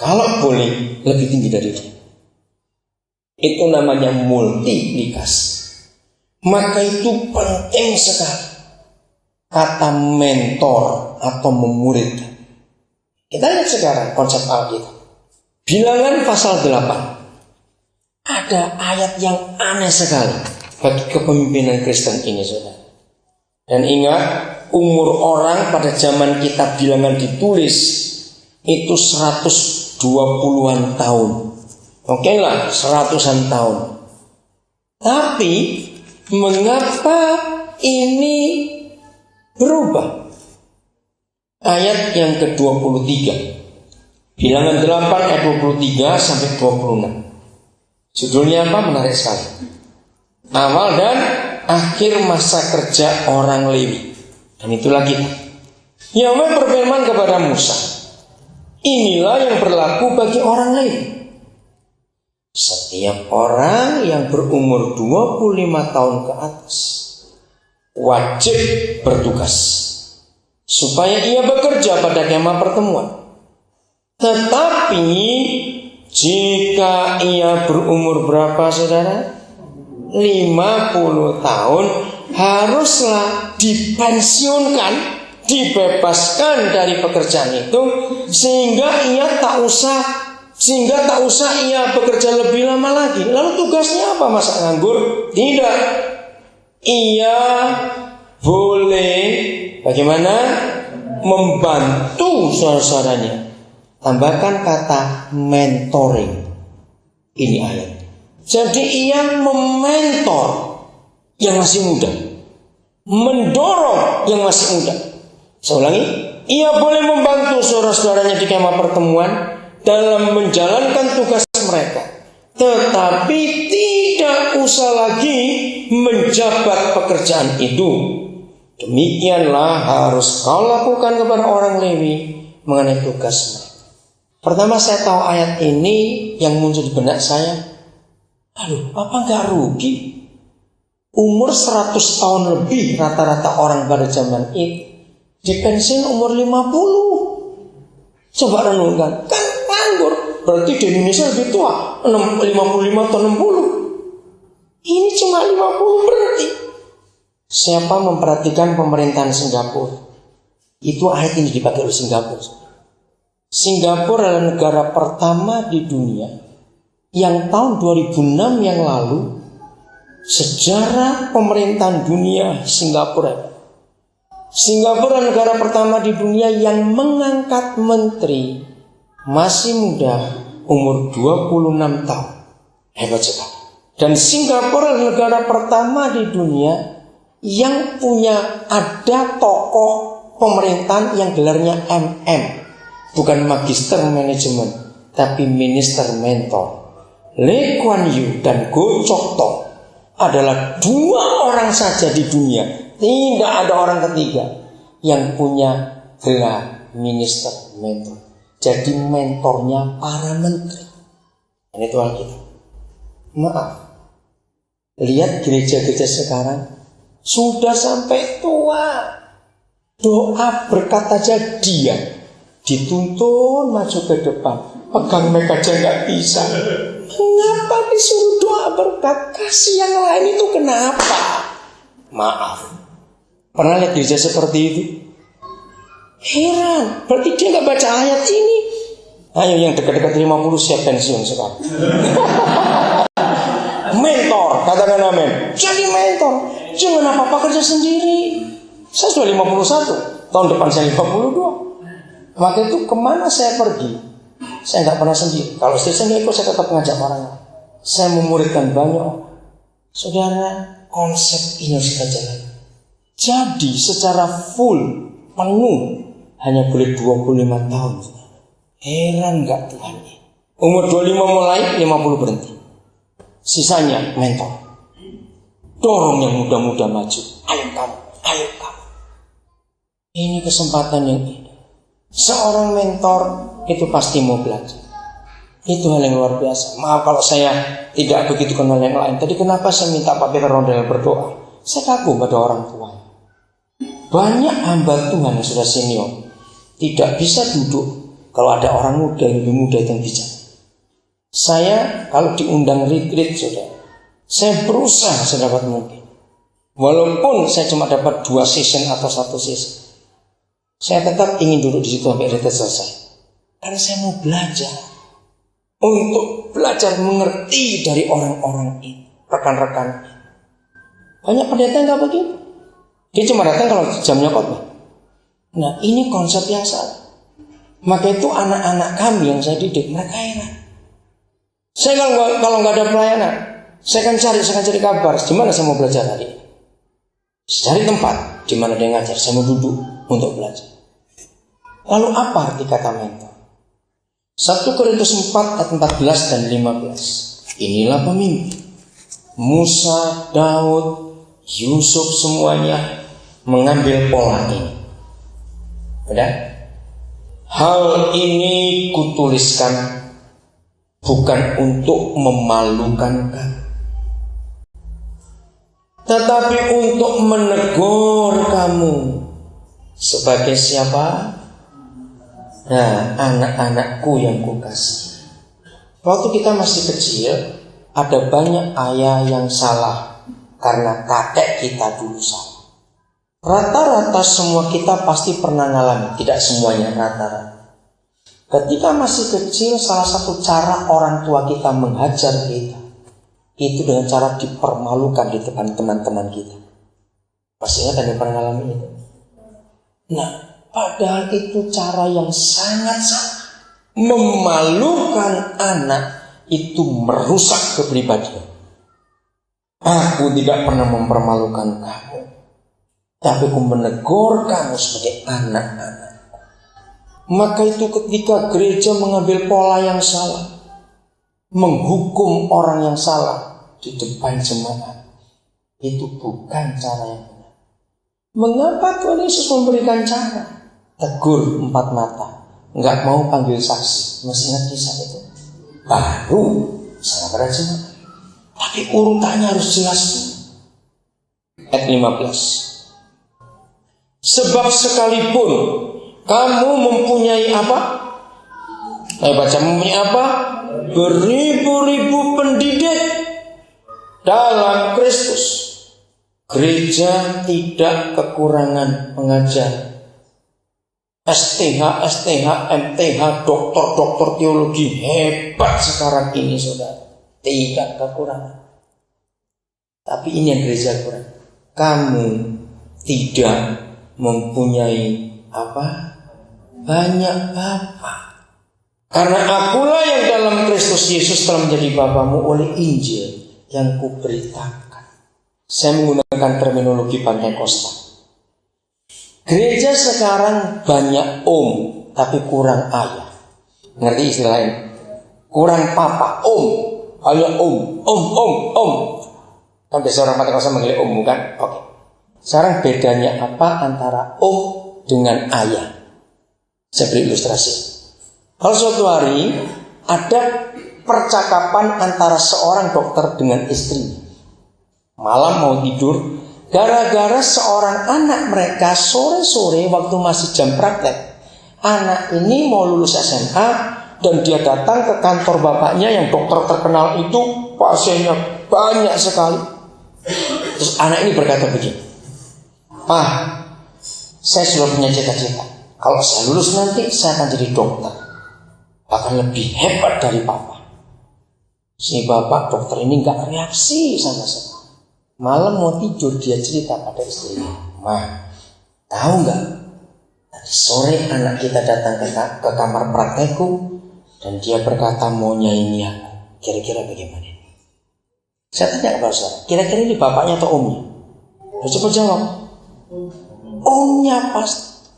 Kalau boleh lebih tinggi dari dia. Itu namanya multiplikasi. Maka itu penting sekali kata mentor atau memuridkan. Kita lihat sekarang konsep Alkitab. Bilangan pasal 8. Ada ayat yang aneh sekali bagi kepemimpinan Kristen ini, saudara. Dan ingat, umur orang pada zaman kita Bilangan ditulis itu 120-an tahun. Oke lah, 100-an tahun. Tapi mengapa ini berubah? Ayat yang ke-23, Bilangan 8 ayat 23 sampai 26. Judulnya apa? Menarik sekali. Awal dan akhir masa kerja orang Lewi. Dan itulah kita. Yahweh berfirman kepada Musa, inilah yang berlaku bagi orang Lewi. Setiap orang yang berumur 25 tahun ke atas wajib bertugas supaya ia bekerja pada kemah pertemuan. Tetapi jika ia berumur berapa, saudara? 50 tahun, haruslah dipensiunkan, dibebaskan dari pekerjaan itu, sehingga tak usah ia bekerja lebih lama lagi. Lalu tugasnya apa? Masa nganggur? Tidak. Ia boleh bagaimana? Membantu saudara-saudaranya. Tambahkan kata mentoring. Ini ayat. Jadi ia mementor yang masih muda, mendorong yang masih muda. Saya ulangi, ia boleh membantu saudara-saudaranya di kemah pertemuan dalam menjalankan tugas mereka, tetapi tidak usah lagi menjabat pekerjaan itu. Demikianlah harus kau lakukan kepada orang Lewi mengenai tugas mereka. Pertama saya tahu ayat ini, yang muncul di benak saya, aduh, apa gak rugi? Umur 100 tahun lebih rata-rata orang pada zaman itu, dipensiun umur 50. Coba renungkan, kan nganggur. Berarti di Indonesia lebih tua, 55 atau 60. Ini cuma 50 berarti. Siapa memperhatikan pemerintahan Singapura? Itu ayat ini dipakai oleh Singapura. Singapura adalah negara pertama di dunia yang tahun 2006 yang lalu sejarah pemerintahan dunia Singapura negara pertama di dunia yang mengangkat menteri masih muda umur 26 tahun. Hebat sekali. Dan Singapura adalah negara pertama di dunia yang punya ada tokoh pemerintahan yang gelarnya MM. Bukan magister manajemen, tapi minister mentor. Lee Kuan Yew dan Goh Chok Tong adalah 2 orang saja di dunia, tidak ada orang ketiga yang punya gelar minister mentor. Jadi mentornya para menteri. Ini Tuhan kita. Maaf, lihat gereja-gereja sekarang sudah sampai tua, doa berkata aja dia dituntun maju ke depan, pegang mic aja nggak bisa. Mengapa disuruh doa berkat? Kasih yang lain itu kenapa? Maaf, pernah lihat gereja seperti itu? Heran, berarti dia nggak baca ayat ini. Ayo yang dekat-dekat 50 siap pensiun sekarang. Mentor, katakan amin. Jadi mentor, jangan apa-apa kerja sendiri. Saya sudah 51, tahun depan saya 52. Maka itu kemana saya pergi, saya nggak pernah sendiri. Kalau saya nggak ikut, saya tetap mengajak orang. Saya memuridkan banyak orang. Saudara, konsep ini harus kita jalan. Jadi secara full, penuh, hanya boleh 25 tahun. Heran nggak Tuhan? Umur 25 mulai, 50 berhenti. Sisanya mentor. Dorong yang muda-muda maju. Ayo kamu, ayo kamu. Ini kesempatan yang ini. Seorang mentor itu pasti mau belajar. Itu hal yang luar biasa. Maaf kalau saya tidak begitu kenal yang lain. Tadi kenapa saya minta Pak Peter Rondel berdoa? Saya kagum pada orang tua. Banyak hamba Tuhan yang sudah senior tidak bisa duduk kalau ada orang muda yang lebih muda yang bijak. Saya kalau diundang retreat, saudara, saya berusaha sedapat mungkin. Walaupun saya cuma dapat 2 session atau 1 session, saya tetap ingin duduk di situ sampai retreat selesai. Karena saya mau belajar, untuk belajar mengerti dari orang-orang ini, rekan-rekan. Banyak pendeta yang gak begitu. Dia cuma datang kalau jamnya khotbah. Nah, ini konsep yang salah. Maka itu anak-anak kami yang saya didik, mereka heran. Saya kalau nggak ada pelayanan, saya akan cari kabar. Di mana saya mau belajar hari ini? Saya cari tempat di mana dia ngajar. Saya mau duduk untuk belajar. Lalu apa arti kata mentor? 1 Korintus 4 ayat 14 dan 15. Inilah pemimpin. Musa, Daud, Yusuf semuanya mengambil pola ini. Udah? Hal ini kutuliskan bukan untuk memalukan kamu, tetapi untuk menegur kamu. Sebagai siapa? Nah, anak-anakku yang kukasihi. Waktu kita masih kecil, ada banyak ayah yang salah karena kakek kita dulu salah. Rata-rata semua kita pasti pernah ngalami, tidak semuanya, rata-rata. Ketika masih kecil, salah satu cara orang tua kita menghajar kita itu dengan cara dipermalukan di depan teman-teman kita. Pasti ingat yang pernah ngalami itu. Nah, padahal itu cara yang sangat memalukan anak, itu merusak kepribadian. Aku tidak pernah mempermalukan kamu, tapi aku menegur kamu sebagai anak-anak. Maka itu ketika gereja mengambil pola yang salah, menghukum orang yang salah di depan jemaat, itu bukan cara yang benar. Mengapa Tuhan Yesus memberikan cara? Tegur 4 mata, nggak mau panggil saksi. Masih ingat kisah itu? Baru salah pada jemaat. Tapi urutannya harus jelas. Ayat 15. Sebab sekalipun kamu mempunyai apa? Baca, mempunyai apa? Beribu-ribu pendidik dalam Kristus, gereja tidak kekurangan pengajar. STH, MTH, dokter teologi hebat sekarang ini, saudara. Tidak kekurangan. Tapi ini yang gereja kurang. Kamu tidak mempunyai apa? Banyak bapa. Karena akulah yang dalam Kristus Yesus telah menjadi bapamu oleh Injil yang kuberitakan. Saya menggunakan terminologi Pantekosta. Gereja sekarang banyak om, tapi kurang ayah. Ngerti istilahnya? Kurang papa, om. Hanya om. Kan biasa orang Pantekosta manggil om, bukan? Oke. Sekarang bedanya apa antara om dengan ayah? Saya beri ilustrasi. Kalau suatu hari ada percakapan antara seorang dokter dengan istrinya. Malam mau tidur, gara-gara seorang anak mereka sore-sore waktu masih jam praktek, anak ini mau lulus SMA dan dia datang ke kantor bapaknya yang dokter terkenal itu, pasiennya banyak sekali. Terus anak ini berkata begini, "Pak, saya sudah punya cita-cita. Kalau saya lulus nanti saya akan jadi dokter, bahkan lebih hebat dari papa." Si bapak dokter ini gak reaksi sama sekali. Malam mau tidur dia cerita pada istrinya, "Ma, tahu gak? Tadi sore anak kita datang ke kamar praktekku dan dia berkata maunya ini aku. Kira-kira bagaimana ini?" Saya tanya kepada saudara, kira-kira ini bapaknya atau omnya? Coba jawab. Omnya pasti.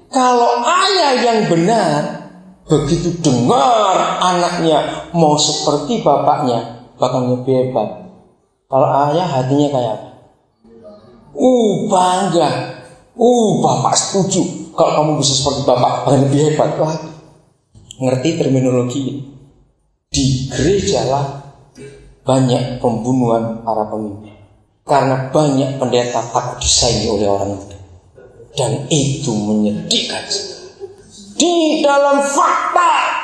Kalau ayah yang benar, begitu dengar anaknya mau seperti bapaknya, bakal lebih hebat. Kalau ayah hatinya kayak apa? Bangga. Bapak setuju. Kalau kamu bisa seperti bapak, bakal lebih hebat lagi. Ngerti terminologi ini? Di gereja lah banyak pembunuhan para pemimpin. Karena banyak pendeta takut disaingi oleh orang muda. Dan itu menyedihkan sekali. di dalam fakta